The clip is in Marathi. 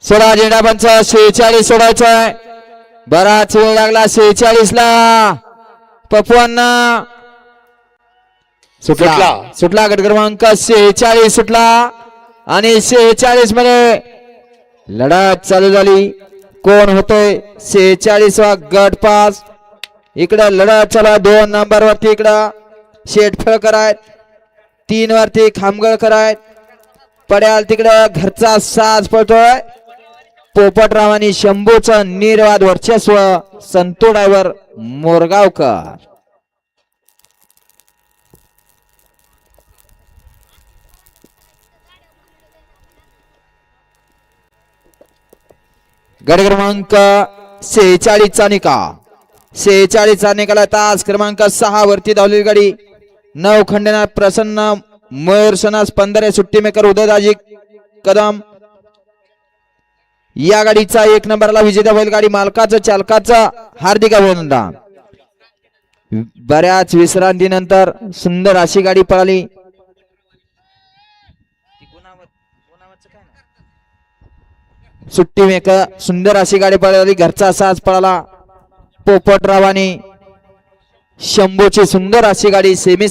सोळा झेंडा पंच 46 सोडायचा आहे. बराच वेळ लागला 46 ला. पप्पूंना सुटला गट क्रमांक 46 सुटला आणि 46 मध्ये लढत चालू झाली. कोण होतोय 46 वा गट पास. इकडे लढत चालू 2 नंबर वरती इकडं शेटफळकर आहेत, 3 वरती खामगळकर आहेत. पड्याल तिकडं घरचा साज पळतोय. पोपटराव आणि शंभूचं निर्वाद वर्चस्व. संतू ड्रायव्हर मोरगावकर. गट क्रमांक 46 चा निकाल. 46 चा निकाल. तास क्रमांक 6 वरती धावलेली गाडी नवखंडनाथ प्रसन्न मयूर सनास 15 सुट्टी मेकर उदयदाजी कदम. या गाडीचा 1 नंबरला विजेता बैलगाडी मालकाचं चालकाचं हार्दिक अभिनंदन. बऱ्याच विश्रांतीनंतर सुंदर अशी गाडी पळाली. सुट्टी मेकर सुंदर अशी गाडी पळाली. घरचा साज पळाला. पोपटराव आणि शंभूची सुंदर अशी गाडी सेमी